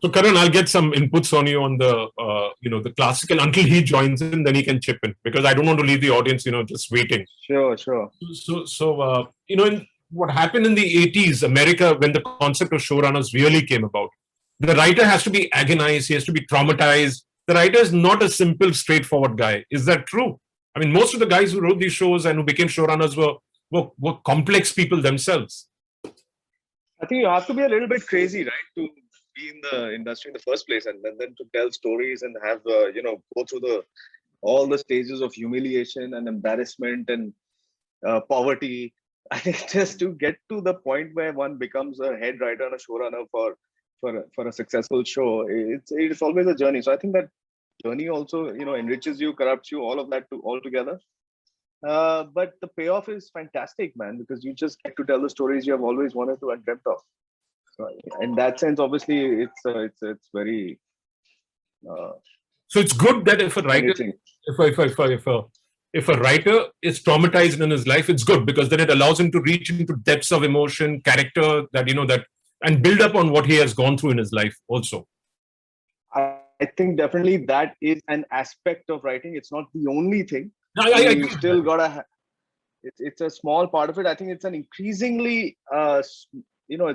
So Karan, I'll get some inputs on you on the the classical until he joins in, then he can chip in because I don't want to leave the audience just waiting. Sure, sure. So in what happened in the 80s, America, when the concept of showrunners really came about, the writer has to be agonized, he has to be traumatized. The writer is not a simple, straightforward guy. Is that true? I mean, most of the guys who wrote these shows and who became showrunners were complex people themselves. I think you have to be a little bit crazy, right, to be in the industry in the first place, and then to tell stories and have go through all the stages of humiliation and embarrassment and poverty. I think just to get to the point where one becomes a head writer and a showrunner for a successful show, it's always a journey. So I think that journey also enriches you, corrupts you, all of that all together. But the payoff is fantastic, man, because you just get to tell the stories you have always wanted to and dreamt of. So in that sense, obviously, it's very. So it's good that if a writer, if a writer is traumatized in his life, it's good because then it allows him to reach into depths of emotion, character that and build up on what he has gone through in his life also. I think definitely that is an aspect of writing. It's not the only thing. You still gotta. It's a small part of it. I think it's an increasingly, it's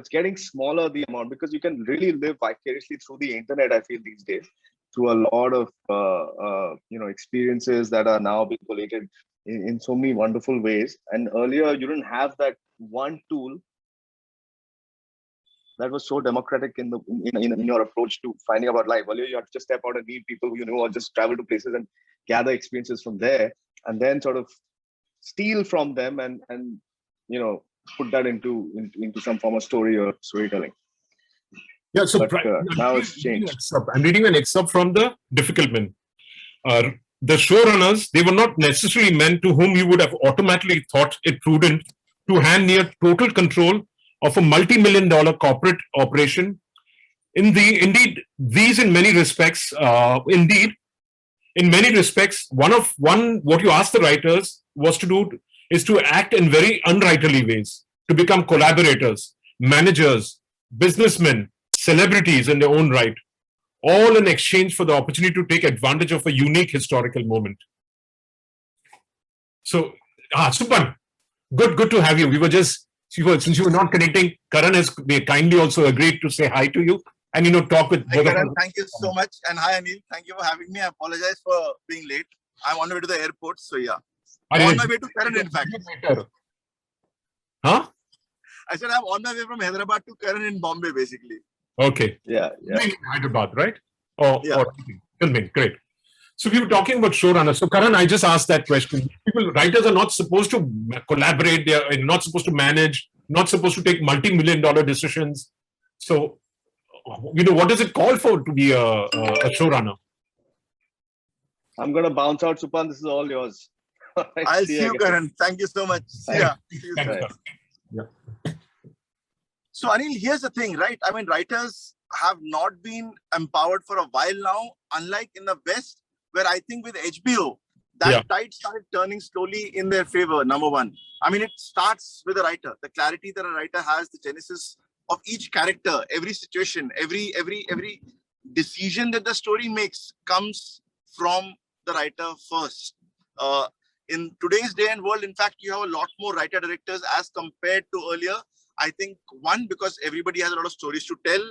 getting smaller the amount because you can really live vicariously through the internet. I feel these days through a lot of experiences that are now being collated in so many wonderful ways. And earlier, you didn't have that one tool that was so democratic in your approach to finding about life. Earlier, you had to just step out and meet people who you know, or just travel to places and gather experiences from there, and then sort of steal from them and put that into some form of story or storytelling. Yeah, so now it's changed. I'm reading an excerpt from The Difficult Men. The showrunners, they were not necessarily men to whom you would have automatically thought it prudent to hand near total control of a multi-million-dollar corporate operation. Indeed, these in many respects, what you asked the writers was to do is to act in very unwriterly ways, to become collaborators, managers, businessmen, celebrities in their own right, all in exchange for the opportunity to take advantage of a unique historical moment. So, Supan, good to have you. Since you were not connecting, Karan has kindly also agreed to say hi to you and talk with both of us. Thank you so much, and hi Anil. Thank you for having me. I apologize for being late. I'm on the way to the airport, so yeah. I'm on my way to Karan, in fact. Huh? I said I'm on my way from Hyderabad to Karan in Bombay, basically. Okay. Yeah. Hyderabad, right? Or filming. Great. So we were talking about showrunners. So Karan, I just asked that question. Writers are not supposed to collaborate. They are not supposed to manage. Not supposed to take multi-million-dollar decisions. So, what does it call for to be a showrunner? I'm gonna bounce out, Supan. This is all yours. I'll see you, Karan. Thank you so much. See ya. Yeah. So Anil, here's the thing, right? I mean, writers have not been empowered for a while now, unlike in the West, where I think with HBO, that tide started turning slowly in their favor, number one. I mean, it starts with a writer, the clarity that a writer has, the genesis of each character, every situation, every decision that the story makes comes from the writer first. In today's day and world, in fact, you have a lot more writer-directors as compared to earlier. I think, one, because everybody has a lot of stories to tell.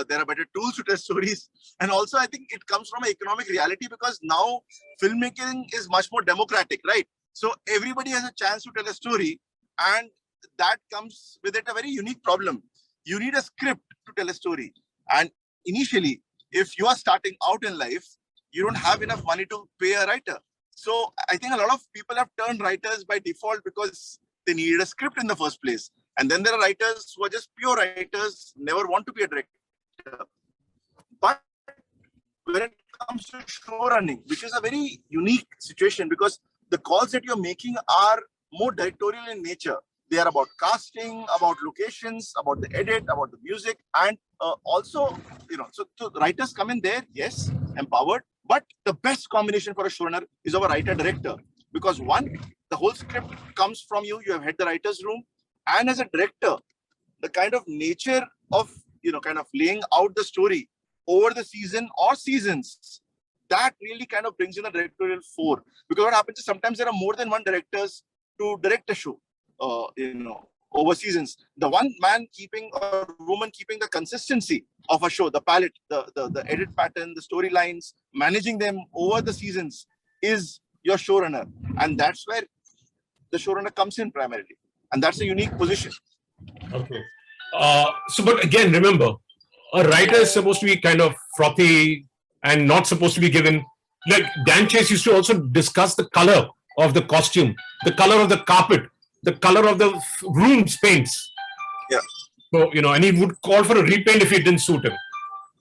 There are better tools to tell stories. And also, I think it comes from an economic reality because now filmmaking is much more democratic, right? So everybody has a chance to tell a story, and that comes with it a very unique problem. You need a script to tell a story. And initially, if you are starting out in life, you don't have enough money to pay a writer. So I think a lot of people have turned writers by default because they needed a script in the first place. And then there are writers who are just pure writers, never want to be a director. But when it comes to show running, which is a very unique situation because the calls that you're making are more directorial in nature. They are about casting, about locations, about the edit, about the music, and also, so the writers come in there, yes, empowered, but the best combination for a showrunner is our writer-director. Because one, the whole script comes from you, you have had the writer's room, and as a director, the kind of nature of, kind of laying out the story over the season or seasons, that really kind of brings in the directorial fore. Because what happens is sometimes there are more than one directors to direct a show, over seasons. The one man keeping or woman keeping the consistency of a show, the palette, the edit pattern, the storylines, managing them over the seasons is your showrunner. And that's where the showrunner comes in primarily. And that's a unique position. Okay. But again, remember, a writer is supposed to be kind of frothy and not supposed to be given. Like Dan Chase used to also discuss the color of the costume, the color of the carpet, the color of the room's paints. Yeah. So, and he would call for a repaint if it didn't suit him.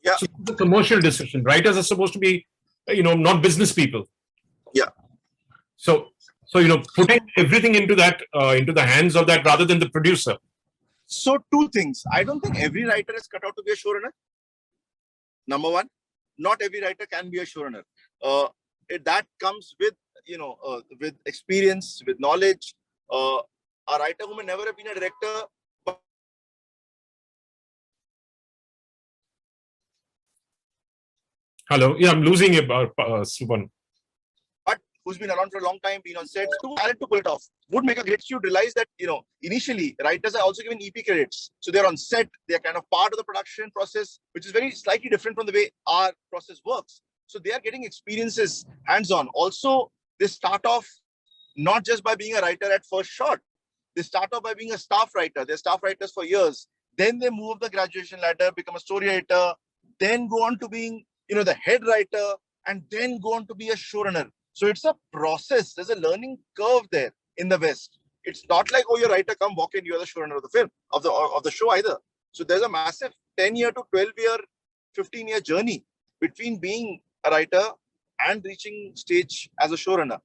Yeah. So it's a commercial decision. Writers are supposed to be, not business people. Yeah. So putting everything into the hands of that rather than the producer. So two things. I don't think every writer is cut out to be a showrunner. Number one, not every writer can be a showrunner. That comes with, with experience, with knowledge. A writer who may never have been a director. Hello. Yeah, I'm losing you, Suban. But who's been around for a long time, been on sets, too talented to pull it off. Would make a great. You realize that, initially writers are also given EP credits. So they're on set, they're kind of part of the production process, which is very slightly different from the way our process works. So they are getting experiences hands-on. Also, they start off not just by being a writer at first shot. They start off by being a staff writer. They're staff writers for years. Then they move up the graduation ladder, become a story writer, then go on to being, the head writer, and then go on to be a showrunner. So it's a process. There's a learning curve there in the West. It's not like, oh, you're a writer, come walk in, you're the showrunner of the film, of the show either. So there's a massive 10-year to 12-year, 15-year journey between being a writer and reaching stage as a showrunner.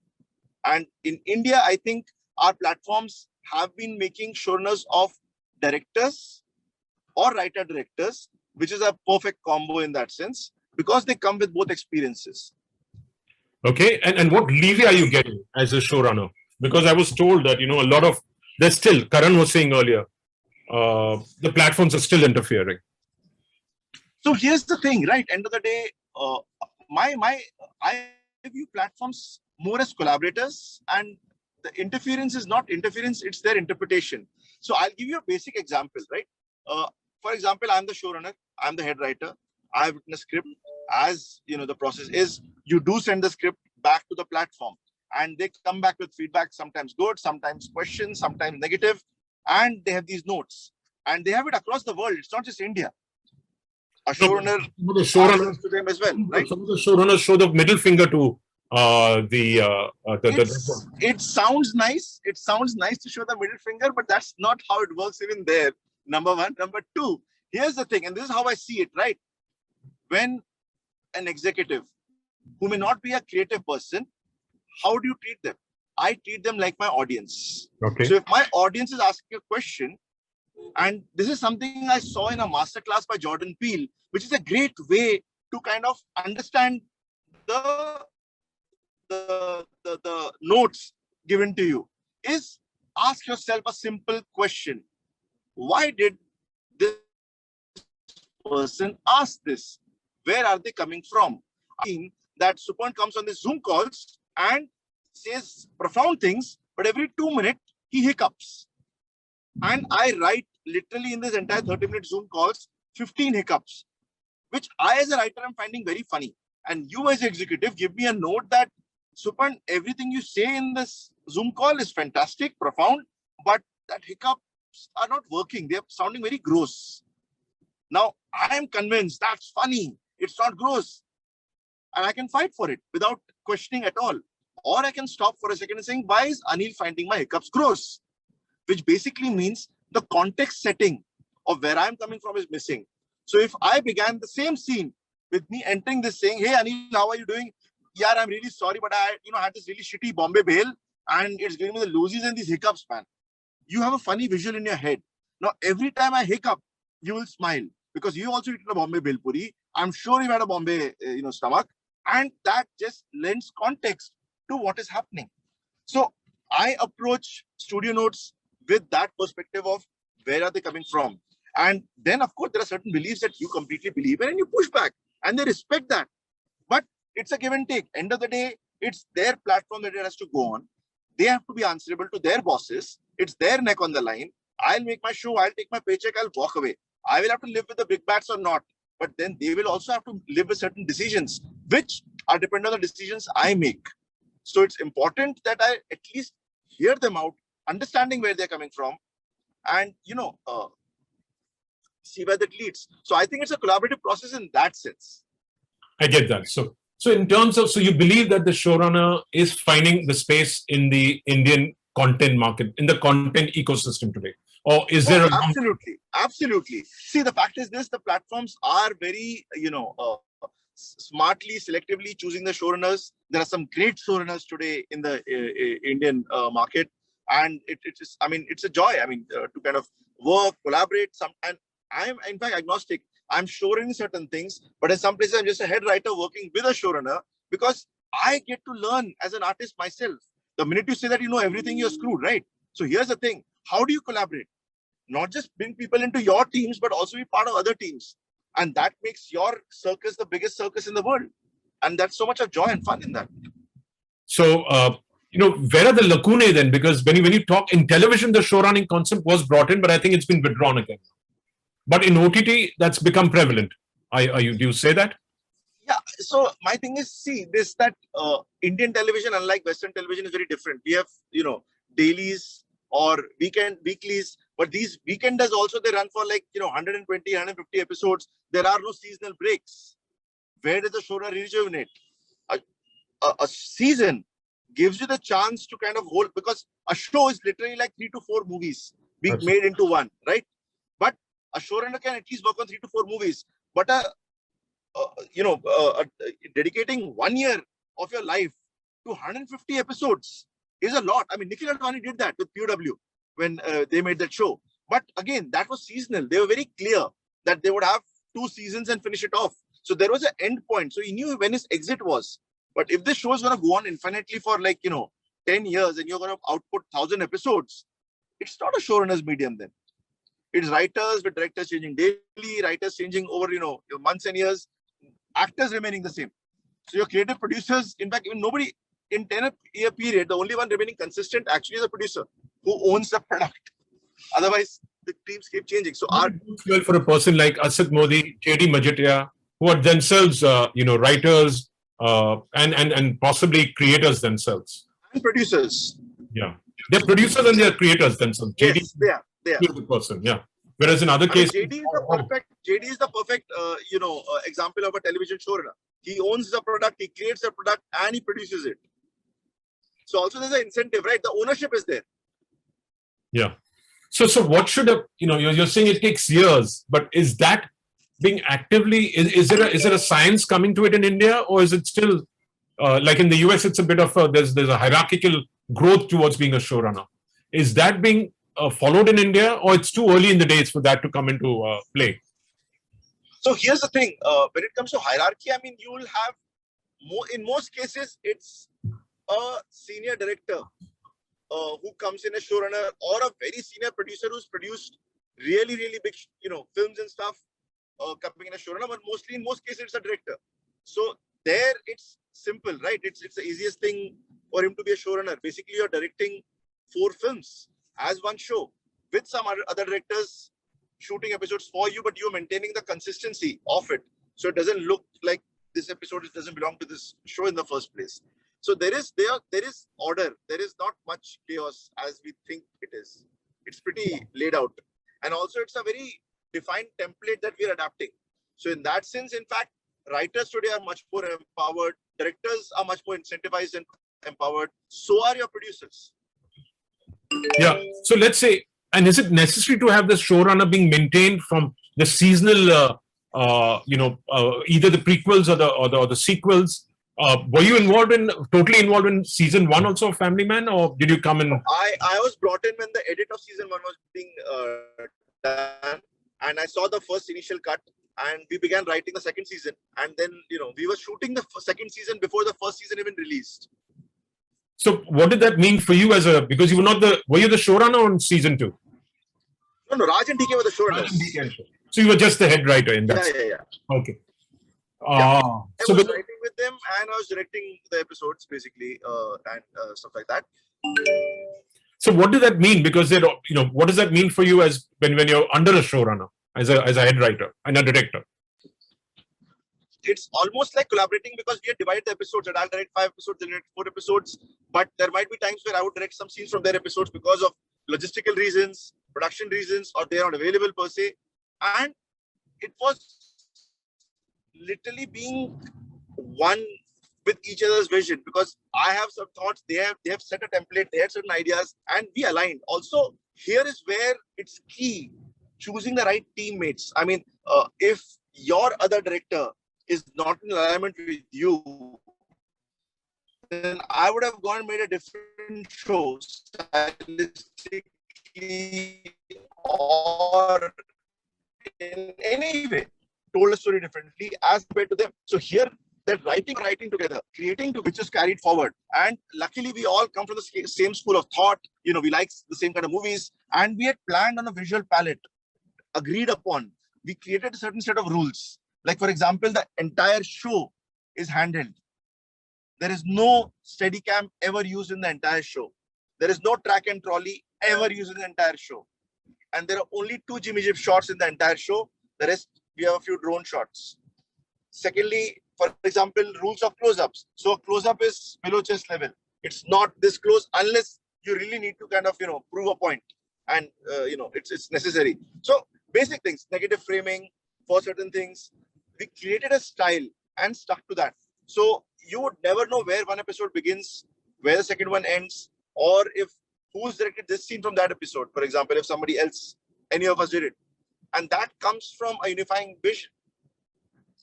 And in India, I think our platforms have been making showrunners of directors or writer-directors, which is a perfect combo in that sense, because they come with both experiences. Okay. And what leeway are you getting as a showrunner? Because I was told that, there's still, Karan was saying earlier, the platforms are still interfering. So here's the thing, right? End of the day, I view platforms more as collaborators, and the interference is not interference, it's their interpretation. So I'll give you a basic example, right? For example, I'm the showrunner, I'm the head writer, I've written a script. As the process is, you do send the script back to the platform, and they come back with feedback, sometimes good, sometimes questions, sometimes negative, and they have these notes, and they have it across the world. It's not just India. A showrunner to them as well, right? Some of the showrunners show the middle finger to It sounds nice. It sounds nice to show the middle finger, but that's not how it works even there. Number one. Number two, here's the thing, and this is how I see it, right? When an executive who may not be a creative person, how do you treat them? I treat them like my audience. Okay. So if my audience is asking a question, and this is something I saw in a masterclass by Jordan Peele, which is a great way to kind of understand the notes given to you, is ask yourself a simple question. Why did this person ask this? Where are they coming from? I mean that Supan comes on the Zoom calls and says profound things, but every 2 minutes he hiccups. And I write literally in this entire 30-minute Zoom calls, 15 hiccups, which I as a writer am finding very funny. And you as an executive give me a note that, Supan, everything you say in this Zoom call is fantastic, profound, but that hiccups are not working. They're sounding very gross. Now, I am convinced that's funny. It's not gross. And I can fight for it without questioning at all. Or I can stop for a second and saying, why is Anil finding my hiccups gross? Which basically means the context setting of where I'm coming from is missing. So if I began the same scene with me entering this saying, hey Anil, how are you doing? Yeah, I'm really sorry, but I had this really shitty Bombay Bhel and it's giving me the loosies and these hiccups, man. You have a funny visual in your head. Now, every time I hiccup, you will smile because you also eaten a Bombay Bhel Puri. I'm sure you've had a Bombay, stomach, and that just lends context to what is happening. So I approach studio notes with that perspective of where are they coming from? And then, of course, there are certain beliefs that you completely believe in and you push back. and they respect that. But it's a give and take. End of the day, it's their platform that it has to go on. They have to be answerable to their bosses. It's their neck on the line. I'll make my show, I'll take my paycheck, I'll walk away. I will have to live with the big bats or not. But then they will also have to live with certain decisions, which are dependent on the decisions I make. So it's important that I at least hear them out, understanding where they're coming from, and see where that leads. So I think it's a collaborative process in that sense. I get that. So in terms of, so you believe that the showrunner is finding the space in the Indian content market, in the content ecosystem today, or is there absolutely. See, the fact is this: the platforms are very, smartly, selectively choosing the showrunners. There are some great showrunners today in the Indian market, and it's a joy. To kind of work, collaborate. And I'm in fact agnostic. I'm showrunning certain things, but in some places I'm just a head writer working with a showrunner because I get to learn as an artist myself. The minute you say that you know everything, you're screwed, right? So here's the thing: how do you collaborate? Not just bring people into your teams, but also be part of other teams. And that makes your circus the biggest circus in the world. And that's so much of joy and fun in that. So, where are the lacunae then? Because when you talk in television, the showrunning concept was brought in, but I think it's been withdrawn again. But in OTT, that's become prevalent. Do you say that? Yeah. So my thing is, that Indian television, unlike Western television, is very different. We have, dailies or weeklies. But these weekenders also, they run for 120, 150 episodes. There are no seasonal breaks. Where does the showrunner rejuvenate? A season gives you the chance to kind of hold, because a show is literally like 3 to 4 movies being made into one, right? But a showrunner can at least work on 3 to 4 movies. But dedicating 1 year of your life to 150 episodes is a lot. Nikhil Advani did that with POW. When they made that show. But again, that was seasonal. They were very clear that they would have 2 seasons and finish it off. So there was an end point. So he knew when his exit was. But if this show is going to go on infinitely for 10 years and you're going to output 1,000 episodes, it's not a showrunner's medium then. It's writers with directors changing daily, writers changing over, months and years, actors remaining the same. So your creative producers, in fact, even nobody in 10-year period, the only one remaining consistent actually is the producer who owns the product. Otherwise, the teams keep changing. So well, for a person like Asad Modi, J.D. Majetia, who are themselves, writers and possibly creators themselves. And producers. Yeah. They're producers and they're creators themselves. Yes, they are. The person, yeah. Whereas in other cases... JD is the perfect example of a television showrunner. He owns the product, he creates the product, and he produces it. So also there's an incentive, right? The ownership is there. Yeah. So what should you're saying it takes years, but is that being actively, is there a science coming to it in India, or is it still like in the US, it's a bit of there's a hierarchical growth towards being a showrunner. Is that being followed in India, or it's too early in the days for that to come into play? So here's the thing, when it comes to hierarchy, you will have in most cases, it's a senior director who comes in as showrunner, or a very senior producer who's produced really, really big, films and stuff, coming in as showrunner. But mostly, in most cases, it's a director. So there, it's simple, right? It's the easiest thing for him to be a showrunner. Basically, you're directing 4 films as one show with some other directors shooting episodes for you, but you're maintaining the consistency of it. So it doesn't look like this episode doesn't belong to this show in the first place. So there is order. There is not much chaos as we think it is. It's pretty laid out. And also it's a very defined template that we are adapting. So in that sense, in fact, writers today are much more empowered. Directors are much more incentivized and empowered. So are your producers. Yeah. So let's say, and is it necessary to have the showrunner being maintained from the seasonal, either the prequels or the sequels? Were you totally involved in season 1 also of Family Man, or did you come in? I was brought in when the edit of season 1 was being done, and I saw the first initial cut, and we began writing the second season, and then we were shooting the second season before the first season even released. So what did that mean for you because you were you the showrunner on season 2? No, Raj and DK were the showrunners. So you were just the head writer in that. Yeah. Okay. Ah, I so was the, writing with them and I was directing the episodes basically, and stuff like that. so what does that mean? Because they're, what does that mean for you as when you're under a showrunner, as a head writer and a director? It's almost like collaborating because we had divided the episodes, and I'll direct 5 episodes, they'll direct 4 episodes. But there might be times where I would direct some scenes from their episodes because of logistical reasons, production reasons, or they're not available per se. And it was literally being one with each other's vision, because I have some thoughts, they have set a template, they had certain ideas, and we aligned. Also, here is where it's key, choosing the right teammates. I mean, if your other director is not in alignment with you, then I would have gone and made a different show stylistically or in any way, told a story differently as compared to them. So here, they're writing together, creating which is carried forward. And luckily, we all come from the same school of thought. We like the same kind of movies, and we had planned on a visual palette, agreed upon. We created a certain set of rules. Like, for example, the entire show is handheld. There is no Steadicam ever used in the entire show. There is no track and trolley ever used in the entire show. And there are only 2 Jimmy Jib shots in the entire show. The rest, we have a few drone shots. Secondly, for example, rules of close-ups. So a close-up is below chest level. It's not this close unless you really need to kind of, prove a point. And, it's necessary. So basic things, negative framing for certain things. We created a style and stuck to that. So you would never know where one episode begins, where the second one ends, or if who's directed this scene from that episode. For example, if somebody else, any of us did it. And that comes from a unifying vision.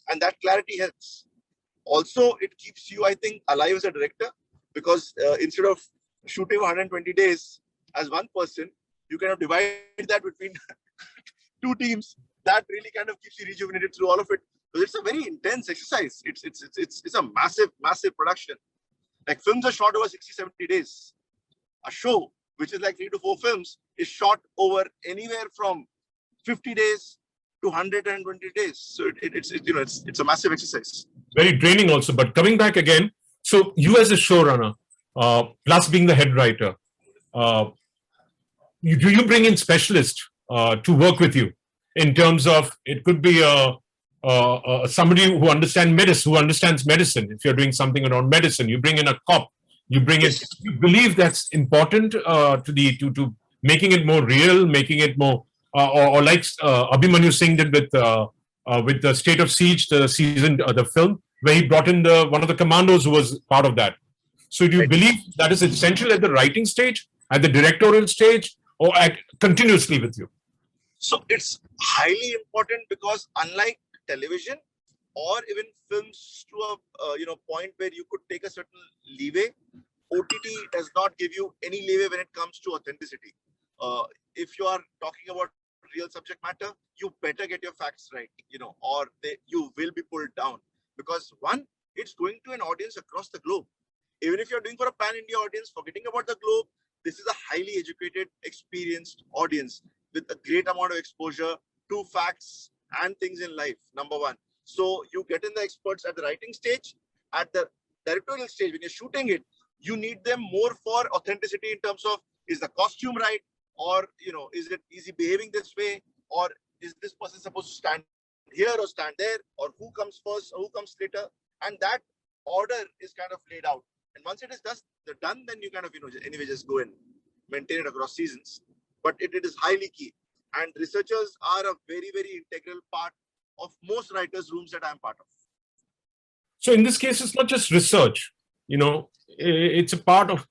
And that clarity helps. Also, it keeps you, I think, alive as a director, because instead of shooting 120 days as one person, you kind of divide that between 2 teams. That really kind of keeps you rejuvenated through all of it. Because it's a very intense exercise. It's a massive production. Like, films are shot over 60, 70 days. A show, which is like 3 to 4 films, is shot over anywhere from 50 days to 120 days. So it's a massive exercise. Very draining also. But coming back again, so you as a showrunner, plus being the head writer, do you bring in specialists to work with you in terms of, it could be somebody who understands medicine. If you're doing something around medicine, you bring in a cop. You bring in. You believe that's important to making it more real, making it more, or like Abhimanyu Singh did with the State of Siege, the film, where he brought in one of the commandos who was part of that. So do you believe that is essential at the writing stage, at the directorial stage, or continuously with you? So it's highly important, because unlike television or even films to a point where you could take a certain leeway, OTT does not give you any leeway when it comes to authenticity. If you are talking about real subject matter, you better get your facts right, or you will be pulled down. Because one, it's going to an audience across the globe. Even if you're doing for a pan-India audience, forgetting about the globe, this is a highly educated, experienced audience with a great amount of exposure to facts and things in life, number one. So you get in the experts at the writing stage. At the directorial stage, when you're shooting it, you need them more for authenticity in terms of, is the costume right? Or, is he behaving this way? Or is this person supposed to stand here or stand there? Or who comes first or who comes later? And that order is kind of laid out. And once it is done, then you kind of, anyway, just go and maintain it across seasons. But it is highly key. And researchers are a very, very integral part of most writers' rooms that I'm part of. So in this case, it's not just research. It's a part of,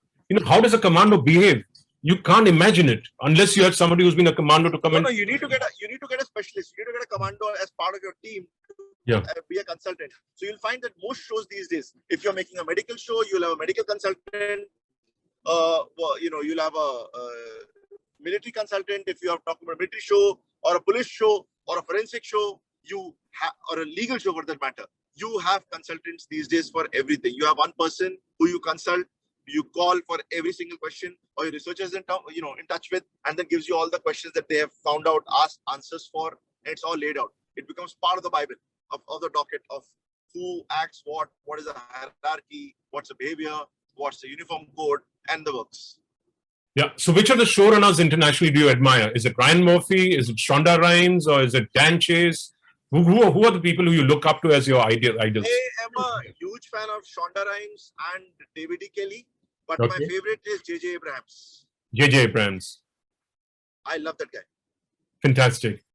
how does a commando behave? You can't imagine it unless you have somebody who's been a commando to come in. No, you need to get a specialist. You need to get a commando as part of your team. Be a consultant. So you'll find that most shows these days, if you're making a medical show, you'll have a medical consultant. You'll have a military consultant. If you are talking about a military show or a police show or a forensic show, or a legal show for that matter, you have consultants these days for everything. You have one person who you consult, you call for every single question, or your researchers in touch with, and then gives you all the questions that they have found out, asked answers for, and it's all laid out. It becomes part of the Bible of the docket of who acts what is the hierarchy, what's the behavior, what's the uniform code, and the works. Yeah. So which of the showrunners internationally do you admire? Is it Ryan Murphy? Is it Shonda Rhimes? Or is it Dan Chase? Who are the people who you look up to as your idols? I am a huge fan of Shonda Rhimes and David E. Kelly, but my Okay. favorite is J.J. Abrams. J.J. Abrams. I love that guy. Fantastic.